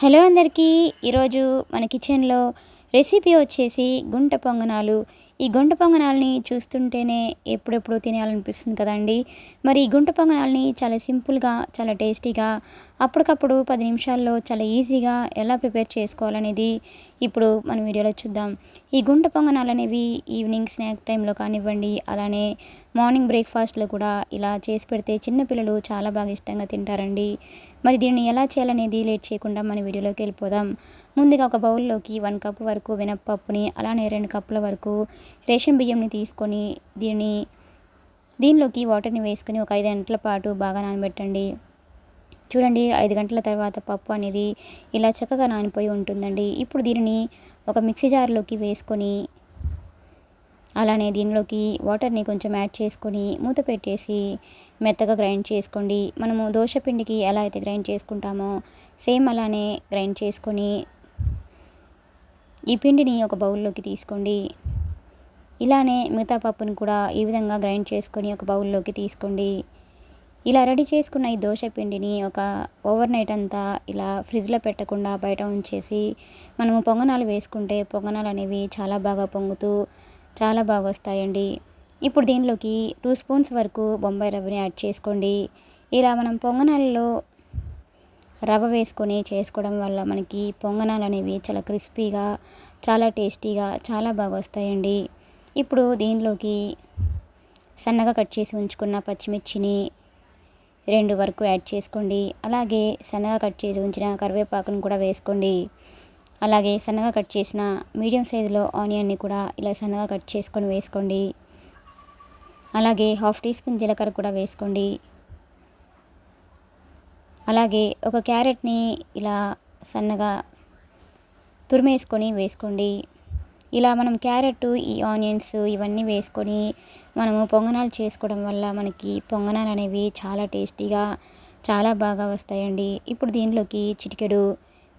Hello అందరికీ. ఈరోజు మన కిచెన్లో రెసిపీ వచ్చేసి గుంట పొంగనాలు. ఈ గుంట పొంగనాలని చూస్తుంటేనే ఎప్పుడెప్పుడు తినాలనిపిస్తుంది కదండి. మరి ఈ గుంట పొంగనాలని చాలా సింపుల్గా, చాలా టేస్టీగా, అప్పటికప్పుడు 10 నిమిషాల్లో చాలా ఈజీగా ఎలా ప్రిపేర్ చేసుకోవాలనేది ఇప్పుడు మన వీడియోలో చూద్దాం. ఈ గుంట పొంగనాలు అనేవి ఈవినింగ్ స్నాక్ టైంలో కానివ్వండి, అలానే మార్నింగ్ బ్రేక్ఫాస్ట్లో కూడా ఇలా చేసి పెడితే చిన్నపిల్లలు చాలా బాగా ఇష్టంగా తింటారండి. మరి దీన్ని ఎలా చేయాలనేది లేట్ చేయకుండా మన వీడియోలోకి వెళ్ళిపోదాం. ముందుగా ఒక బౌల్లోకి 1 కప్ వరకు మినప్పప్పుని, అలానే 2 కప్పుల వరకు రేషన్ బియ్యంని తీసుకొని దీనిలోకి వాటర్ని వేసుకొని ఒక 5 గంటల పాటు బాగా నానబెట్టండి. చూడండి, 5 గంటల తర్వాత పప్పు అనేది ఇలా చక్కగా నానిపోయి ఉంటుందండి. ఇప్పుడు దీనిని ఒక మిక్సీ జార్లోకి వేసుకొని, అలానే దీనిలోకి వాటర్ని కొంచెం యాడ్ చేసుకొని మూత పెట్టేసి మెత్తగా గ్రైండ్ చేసుకోండి. మనము దోశ పిండికి ఎలా అయితే గ్రైండ్ చేసుకుంటామో సేమ్ అలానే గ్రైండ్ చేసుకొని ఈ పిండిని ఒక బౌల్లోకి తీసుకోండి. ఇలానే మిగతా పప్పును కూడా ఈ విధంగా గ్రైండ్ చేసుకొని ఒక బౌల్లోకి తీసుకోండి. ఇలా రెడీ చేసుకున్న ఈ దోశ పిండిని ఒక ఓవర్ నైట్ అంతా ఇలా ఫ్రిడ్జ్లో పెట్టకుండా బయట ఉంచేసి మనము పొంగనాలు వేసుకుంటే పొంగనాలు అనేవి చాలా బాగా పొంగుతూ చాలా బాగా వస్తాయండి. ఇప్పుడు దీనిలోకి 2 స్పూన్స్ వరకు బొంబాయి రవ్వని యాడ్ చేసుకోండి. ఇలా మనం పొంగనాలలో రవ్వ వేసుకొని చేసుకోవడం వల్ల మనకి పొంగనాలు అనేవి చాలా క్రిస్పీగా, చాలా టేస్టీగా, చాలా బాగా వస్తాయండి. ఇప్పుడు దీనిలోకి సన్నగా కట్ చేసి ఉంచుకున్న పచ్చిమిర్చిని 2 వరకు యాడ్ చేసుకోండి. అలాగే సన్నగా కట్ చేసి ఉంచిన కరివేపాకును కూడా వేసుకోండి. అలాగే సన్నగా కట్ చేసిన మీడియం సైజులో ఆనియన్ని కూడా ఇలా సన్నగా కట్ చేసుకొని వేసుకోండి. అలాగే 1/2 టీ స్పూన్ జీలకర్ర కూడా వేసుకోండి. అలాగే ఒక క్యారెట్ని ఇలా సన్నగా తురిమేసుకొని వేసుకోండి. ఇలా మనం క్యారెట్, ఈ ఆనియన్స్ ఇవన్నీ వేసుకొని మనము పొంగనాలు చేసుకోవడం వల్ల మనకి పొంగనాలు అనేవి చాలా టేస్టీగా, చాలా బాగా వస్తాయండి. ఇప్పుడు దీనిలోకి చిటికెడు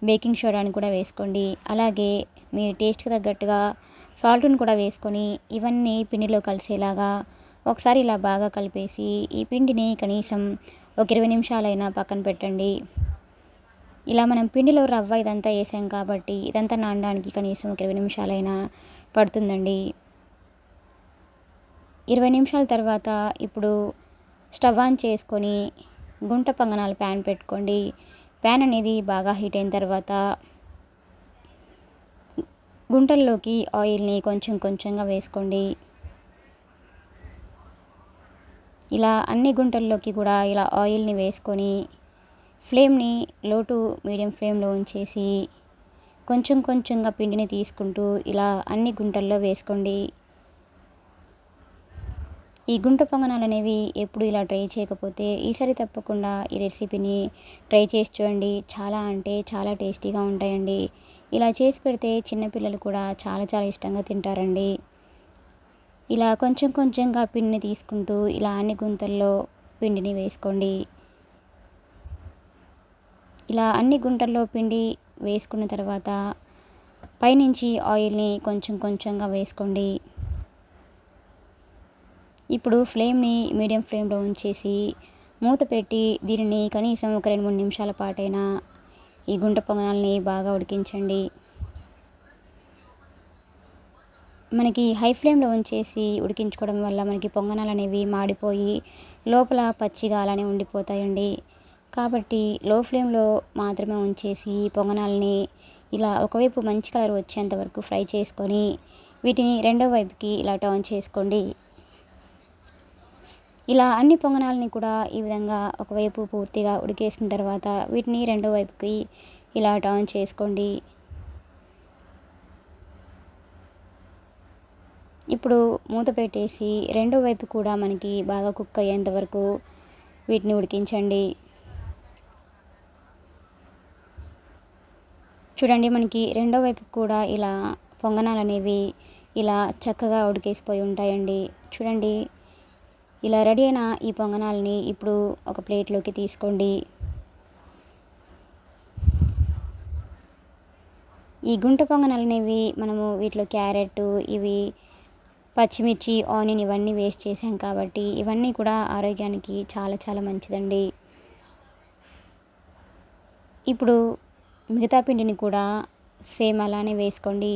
బేకింగ్ సోడాని కూడా వేసుకోండి. అలాగే మీ టేస్ట్కి తగ్గట్టుగా సాల్ట్ని కూడా వేసుకొని ఇవన్నీ పిండిలో కలిసేలాగా ఒకసారి ఇలా బాగా కలిపేసి ఈ పిండిని కనీసం ఒక 20 నిమిషాలైనా పక్కన పెట్టండి. ఇలా మనం పిండిలో రవ్వ ఇదంతా వేసాం కాబట్టి ఇదంతా నానడానికి కనీసం ఒక 20 నిమిషాలైనా పడుతుందండి. 20 నిమిషాల తర్వాత ఇప్పుడు స్టవ్ ఆన్ చేసుకొని గుంట పొంగనాలు ప్యాన్ పెట్టుకోండి. ప్యాన్ అనేది బాగా హీట్ అయిన తర్వాత గుంటల్లోకి ఆయిల్ని కొంచెం కొంచెంగా వేసుకోండి. ఇలా అన్ని గుంటల్లోకి కూడా ఇలా ఆయిల్ని వేసుకొని ఫ్లేమ్ని లో టు మీడియం ఫ్లేమ్లో ఉంచేసి కొంచెం కొంచెంగా పిండిని తీసుకుంటూ ఇలా అన్ని గుంటల్లో వేసుకోండి. ఈ గుంట పొంగనాలు అనేవి ఎప్పుడు ఇలా ట్రై చేయకపోతే ఈసారి తప్పకుండా ఈ రెసిపీని ట్రై చేసి చూడండి. చాలా అంటే చాలా టేస్టీగా ఉంటాయండి. ఇలా చేసి పెడితే చిన్నపిల్లలు కూడా చాలా చాలా ఇష్టంగా తింటారండి. ఇలా కొంచెం కొంచెంగా పిండిని తీసుకుంటూ ఇలా అన్ని గుంతల్లో పిండిని వేసుకోండి. ఇలా అన్ని గుంటల్లో పిండి వేసుకున్న తర్వాత పైనుంచి ఆయిల్ని కొంచెం కొంచెంగా వేసుకోండి. ఇప్పుడు ఫ్లేమ్ని మీడియం ఫ్లేమ్లో ఉంచేసి మూత పెట్టి దీనిని కనీసం ఒక 2-3 నిమిషాల పాటైనా ఈ గుంట పొంగనాలని బాగా ఉడికించండి. మనకి హై ఫ్లేమ్లో ఉంచేసి ఉడికించుకోవడం వల్ల మనకి పొంగనాలు అనేవి మాడిపోయి లోపల పచ్చిగా అలానే ఉండిపోతాయండి. కాబట్టి లో ఫ్లేమ్లో మాత్రమే ఉంచేసి పొంగనాలని ఇలా ఒకవైపు మంచి కలర్ వచ్చేంత వరకు ఫ్రై చేసుకొని వీటిని రెండో వైపుకి ఇలా టర్న్ చేసుకోండి. ఇలా అన్ని పొంగనాలని కూడా ఈ విధంగా ఒకవైపు పూర్తిగా ఉడికేసిన తర్వాత వీటిని రెండో వైపుకి ఇలా టర్న్ చేసుకోండి. ఇప్పుడు మూత పెట్టేసి రెండో వైపు కూడా మనకి బాగా కుక్ అయ్యేంత వరకు వీటిని ఉడికించండి. చూడండి, మనకి రెండో వైపు కూడా ఇలా పొంగనాలు అనేవి ఇలా చక్కగా ఉడికేసిపోయి ఉంటాయండి. చూడండి, ఇలా రెడీ అయిన ఈ పొంగనాలని ఇప్పుడు ఒక ప్లేట్లోకి తీసుకోండి. ఈ గుంట పొంగనాలు అనేవి మనము వీటిలో క్యారెట్, ఇవి పచ్చిమిర్చి, ఆనియన్ ఇవన్నీ వేస్ట్ చేసాం కాబట్టి ఇవన్నీ కూడా ఆరోగ్యానికి చాలా చాలా మంచిదండి. ఇప్పుడు మిగతా పిండిని కూడా సేమ్ అలానే వేసుకోండి.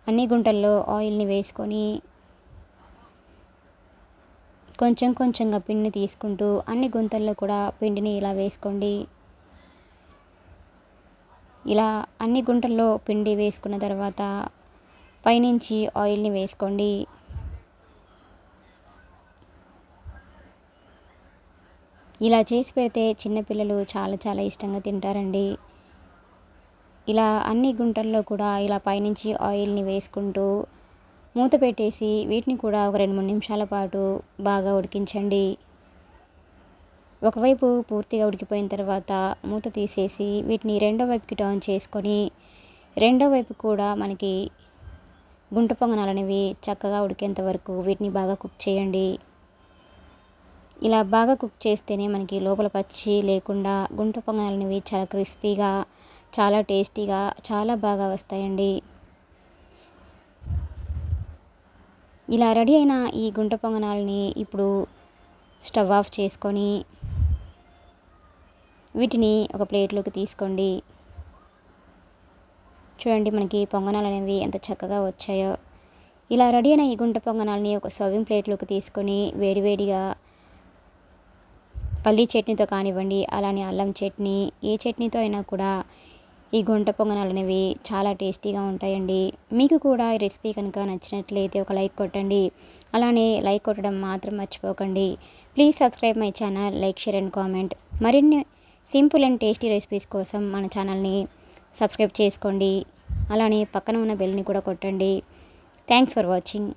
అన్ని గుంటల్లో ఆయిల్ని వేసుకొని కొంచెం కొంచెంగా పిండిని తీసుకుంటూ అన్ని గుంతల్లో కూడా పిండిని ఇలా వేసుకోండి. ఇలా అన్ని గుంటల్లో పిండి వేసుకున్న తర్వాత పైనుంచి ఆయిల్ని వేసుకోండి. ఇలా చేసి పెడితే చిన్నపిల్లలు చాలా చాలా ఇష్టంగా తింటారండి. ఇలా అన్ని గుంటల్లో కూడా ఇలా పైనుంచి ఆయిల్ని వేసుకుంటూ మూత పెట్టేసి వీటిని కూడా ఒక 2-3 నిమిషాల పాటు బాగా ఉడికించండి. ఒకవైపు పూర్తిగా ఉడికిపోయిన తర్వాత మూత తీసేసి వీటిని రెండో వైపుకి టర్న్ చేసుకొని రెండో వైపు కూడా మనకి గుంట పొంగనాలు అనేవి చక్కగా ఉడికేంత వరకు వీటిని బాగా కుక్ చేయండి. ఇలా బాగా కుక్ చేస్తేనే మనకి లోపల పచ్చి లేకుండా గుంట పొంగనాలు అనేవి చాలా క్రిస్పీగా, చాలా టేస్టీగా, చాలా బాగా వస్తాయండి. ఇలా రెడీ అయిన ఈ గుంట పొంగనాలని ఇప్పుడు స్టవ్ ఆఫ్ చేసుకొని వీటిని ఒక ప్లేట్లోకి తీసుకోండి. చూడండి మనకి పొంగనాలు అనేవి ఎంత చక్కగా వచ్చాయో. ఇలా రెడీ అయిన ఈ గుంట పొంగనాలని ఒక సర్వింగ్ ప్లేట్లోకి తీసుకొని వేడివేడిగా పల్లీ చట్నీతో కానివ్వండి, అలానే అల్లం చట్నీ, ఏ చట్నీతో అయినా కూడా ఈ గుంట పొంగనాలు అనేవి చాలా టేస్టీగా ఉంటాయండి. మీకు కూడా ఈ రెసిపీ కనుక నచ్చినట్లయితే ఒక లైక్ కొట్టండి. అలానే లైక్ కొట్టడం మాత్రం మర్చిపోకండి. Please subscribe my channel, like, share and comment. మరిన్ని సింపుల్ అండ్ టేస్టీ రెసిపీస్ కోసం మన ఛానల్ని సబ్స్క్రైబ్ చేసుకోండి. అలానే పక్కన ఉన్న బెల్ని కూడా కొట్టండి. Thanks for watching.